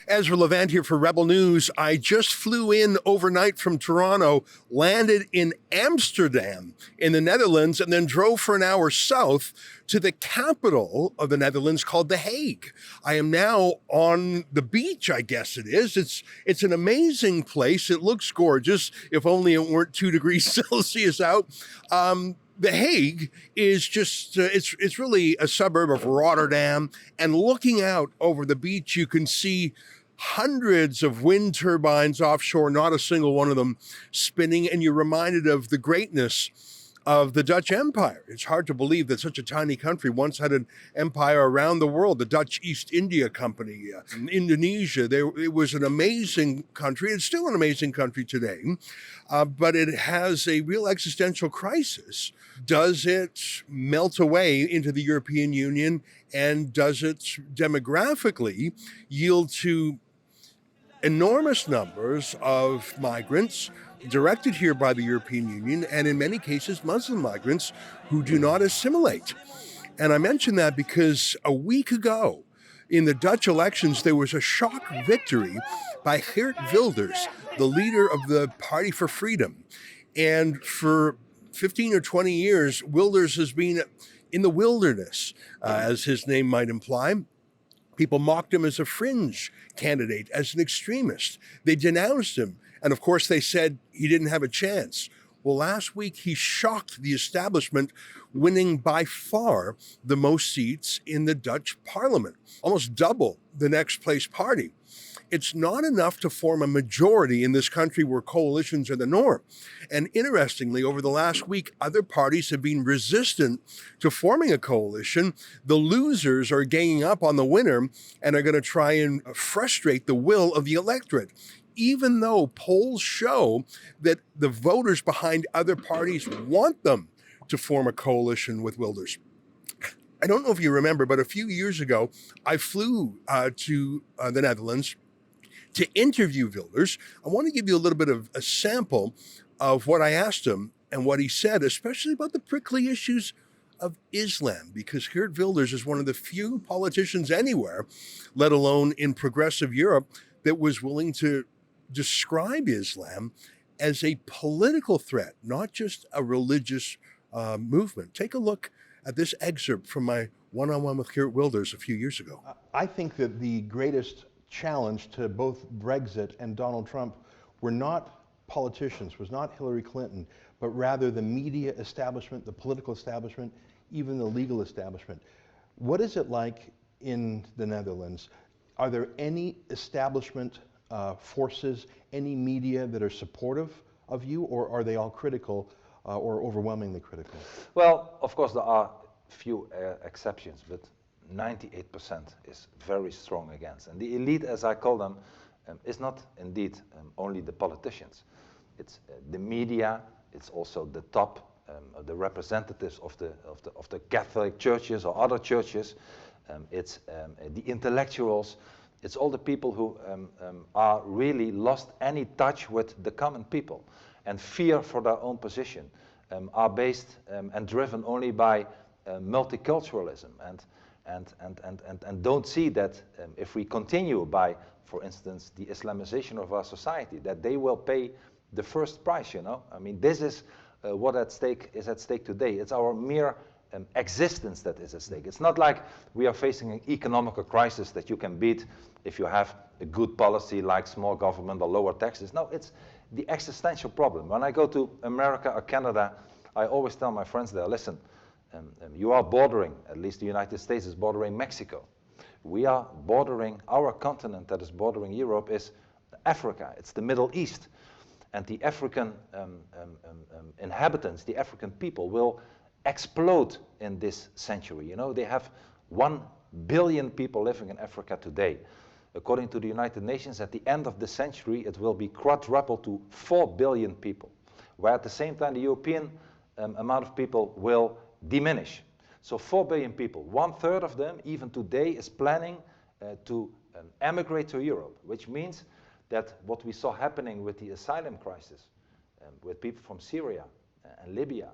Ezra Levant here for Rebel News. I just flew in overnight from Toronto, landed in Amsterdam in the Netherlands, and then drove for an hour south to the capital of the Netherlands called The Hague. I am now on the beach, I guess it is. It's an amazing place. It looks gorgeous, if only it weren't 2 degrees Celsius out. The Hague is just, it's really a suburb of Rotterdam. And looking out over the beach, you can see hundreds of wind turbines offshore, not a single one of them spinning. And you're reminded of the greatness of the Dutch Empire. It's hard to believe that such a tiny country once had an empire around the world. The Dutch East India Company, Indonesia, it was an amazing country. It's still an amazing country today, but it has a real existential crisis. Does it melt away into the European Union, and does it demographically yield to enormous numbers of migrants directed here by the European Union, and in many cases Muslim migrants who do not assimilate? And I mention that because a week ago in the Dutch elections, there was a shock victory by Geert Wilders, the leader of the Party for Freedom. And for 15 or 20 years, Wilders has been in the wilderness, as his name might imply. People mocked him as a fringe candidate, as an extremist. They denounced him. And of course, they said he didn't have a chance. Well, last week, he shocked the establishment, winning by far the most seats in the Dutch parliament, almost double the next place party. It's not enough to form a majority in this country where coalitions are the norm. And interestingly, over the last week, other parties have been resistant to forming a coalition. The losers are ganging up on the winner and are going to try and frustrate the will of the electorate, even though polls show that the voters behind other parties want them to form a coalition with Wilders. I don't know if you remember, but a few years ago, I flew to the Netherlands to interview Wilders. I want to give you a little bit of a sample of what I asked him and what he said, especially about the prickly issues of Islam, because Geert Wilders is one of the few politicians anywhere, let alone in progressive Europe, that was willing to describe Islam as a political threat, not just a religious movement. Take a look at this excerpt from my one-on-one with Geert Wilders a few years ago. I think that the greatest challenge to both Brexit and Donald Trump were not politicians, was not Hillary Clinton, but rather the media establishment, the political establishment, even the legal establishment. What is it like in the Netherlands? Are there any establishment forces, any media that are supportive of you, or are they all critical or overwhelmingly critical? Well, of course there are few exceptions, but 98% is very strong against. And the elite, as I call them, is not indeed only the politicians. It's the media, it's also the top, the representatives of the Catholic churches or other churches, it's the intellectuals, it's all the people who are really lost any touch with the common people and fear for their own position, are based and driven only by multiculturalism and don't see that if we continue by, for instance, the Islamization of our society, that they will pay the first price, you know? I mean, this is what is at stake today. It's our mere existence that is at stake. It's not like we are facing an economical crisis that you can beat if you have a good policy like small government or lower taxes. No, it's the existential problem. When I go to America or Canada, I always tell my friends there, listen, you are bordering, at least the United States is bordering Mexico. We are bordering, our continent that is bordering Europe is Africa, it's the Middle East. And the African inhabitants, the African people will explode in this century. You know, they have 1 billion people living in Africa today. According to the United Nations, at the end of the century, it will be quadrupled to 4 billion people, where at the same time the European amount of people will diminish. So 4 billion people, 1/3 of them, even today, is planning to emigrate to Europe, which means that what we saw happening with the asylum crisis, with people from Syria and Libya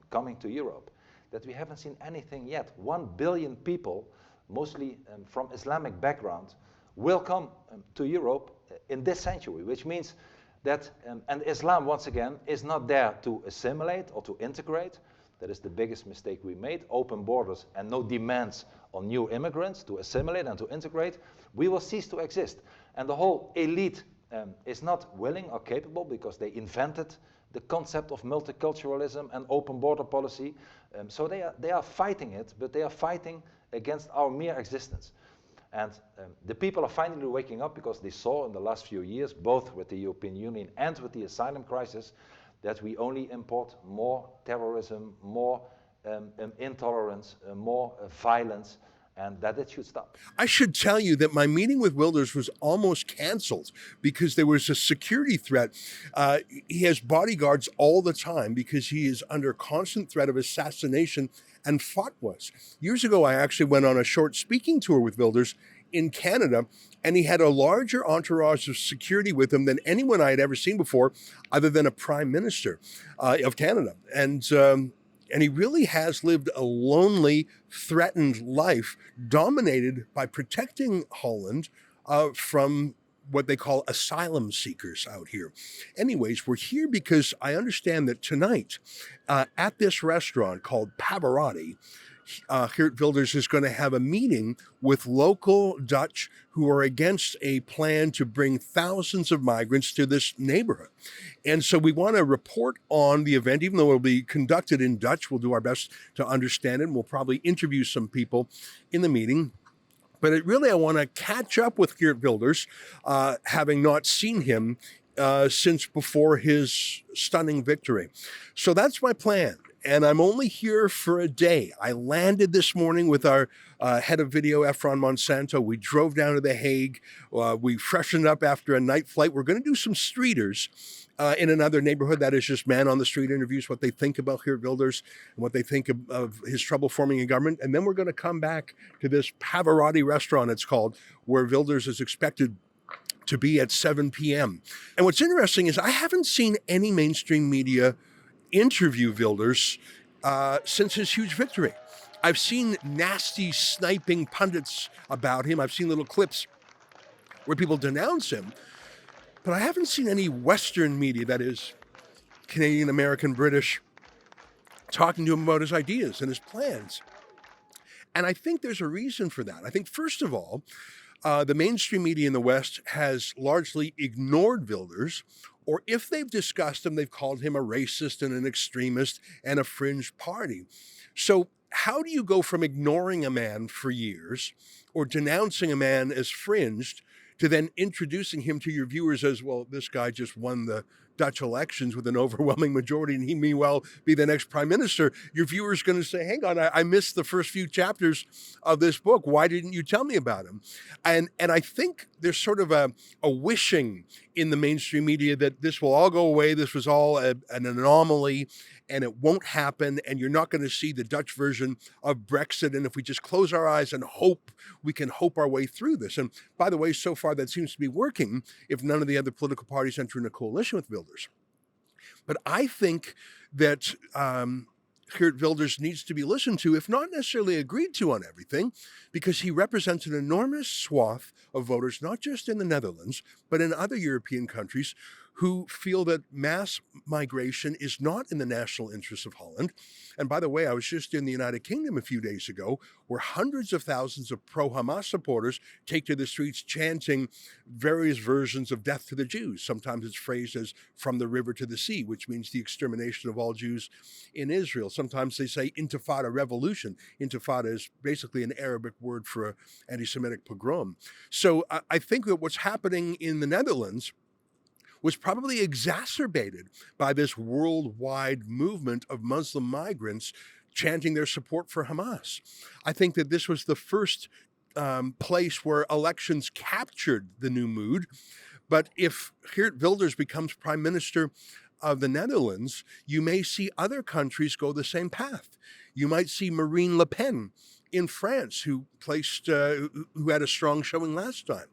coming to Europe, that we haven't seen anything yet. 1 billion people, mostly from Islamic background, will come to Europe in this century, which means that, and Islam, once again, is not there to assimilate or to integrate. That is the biggest mistake we made, open borders and no demands on new immigrants to assimilate and to integrate. We will cease to exist. And the whole elite is not willing or capable because they invented the concept of multiculturalism and open border policy. So they are fighting it, but they are fighting against our mere existence. And the people are finally waking up because they saw in the last few years, both with the European Union and with the asylum crisis, that we only import more terrorism, more intolerance, more violence, and that it should stop. I should tell you that my meeting with Wilders was almost canceled because there was a security threat. He has bodyguards all the time because he is under constant threat of assassination and fatwas. Years ago, I actually went on a short speaking tour with Wilders in Canada, and he had a larger entourage of security with him than anyone I had ever seen before, other than a prime minister of Canada. And he really has lived a lonely, threatened life dominated by protecting Holland from what they call asylum seekers out here. Anyways, we're here because I understand that tonight at this restaurant called Pavarotti, Geert Wilders is going to have a meeting with local Dutch who are against a plan to bring thousands of migrants to this neighborhood. And so we want to report on the event, even though it'll be conducted in Dutch. We'll do our best to understand it. And we'll probably interview some people in the meeting. But I want to catch up with Geert Wilders, having not seen him since before his stunning victory. So that's my plan. And I'm only here for a day. I landed this morning with our head of video, Efron Monsanto. We drove down to The Hague. We freshened up after a night flight. We're going to do some streeters in another neighborhood that is just man on the street interviews, what they think about Geert Wilders and what they think of his trouble forming a government. And then we're going to come back to this Pavarotti restaurant, it's called, where Wilders is expected to be at 7 p.m. And what's interesting is I haven't seen any mainstream media interview Wilders since his huge victory. I've seen nasty sniping pundits about him. I've seen little clips where people denounce him, but I haven't seen any Western media, that is Canadian, American, British, talking to him about his ideas and his plans. And I think there's a reason for that. I think, first of all, the mainstream media in the West has largely ignored Wilders, or if they've discussed him, they've called him a racist and an extremist and a fringe party. So how do you go from ignoring a man for years or denouncing a man as fringed to then introducing him to your viewers as, well, this guy just won the Dutch elections with an overwhelming majority and he may well be the next prime minister? Your viewers going to say, hang on, I missed the first few chapters of this book. Why didn't you tell me about him? And I think there's sort of a wishing in the mainstream media that this will all go away. This was all an anomaly and it won't happen. And you're not going to see the Dutch version of Brexit. And if we just close our eyes and hope, we can hope our way through this. And by the way, so far that seems to be working if none of the other political parties enter in a coalition with Wilders. But I think that Geert Wilders needs to be listened to, if not necessarily agreed to on everything, because he represents an enormous swath of voters, not just in the Netherlands, but in other European countries who feel that mass migration is not in the national interests of Holland. And by the way, I was just in the United Kingdom a few days ago, where hundreds of thousands of pro-Hamas supporters take to the streets chanting various versions of death to the Jews. Sometimes it's phrased as from the river to the sea, which means the extermination of all Jews in Israel. Sometimes they say intifada revolution. Intifada is basically an Arabic word for an anti-Semitic pogrom. So I think that what's happening in the Netherlands was probably exacerbated by this worldwide movement of Muslim migrants chanting their support for Hamas. I think that this was the first place where elections captured the new mood. But if Geert Wilders becomes prime minister of the Netherlands, you may see other countries go the same path. You might see Marine Le Pen in France, who had a strong showing last time.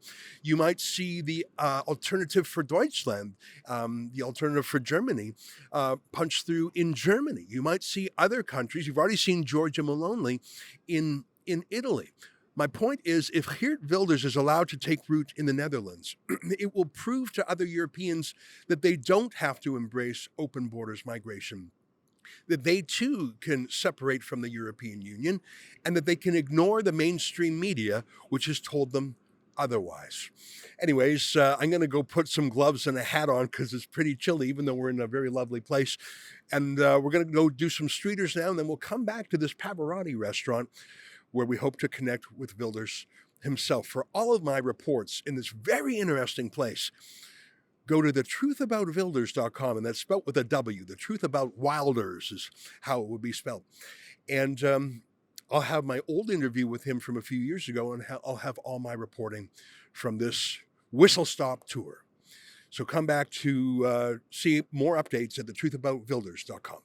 You might see the Alternative for Deutschland, the Alternative for Germany, punch through in Germany. You might see other countries. You've already seen Giorgia Meloni in Italy. My point is, if Geert Wilders is allowed to take root in the Netherlands, it will prove to other Europeans that they don't have to embrace open borders migration, that they too can separate from the European Union, and that they can ignore the mainstream media, which has told them otherwise. Anyways, I'm going to go put some gloves and a hat on because it's pretty chilly, even though we're in a very lovely place. And we're going to go do some streeters now, and then we'll come back to this Pavarotti restaurant where we hope to connect with Wilders himself. For all of my reports in this very interesting place, go to thetruthaboutwilders.com, and that's spelt with a W. The Truth About Wilders is how it would be spelled. And I'll have my old interview with him from a few years ago, and I'll have all my reporting from this whistle-stop tour. So come back to see more updates at thetruthaboutwilders.com.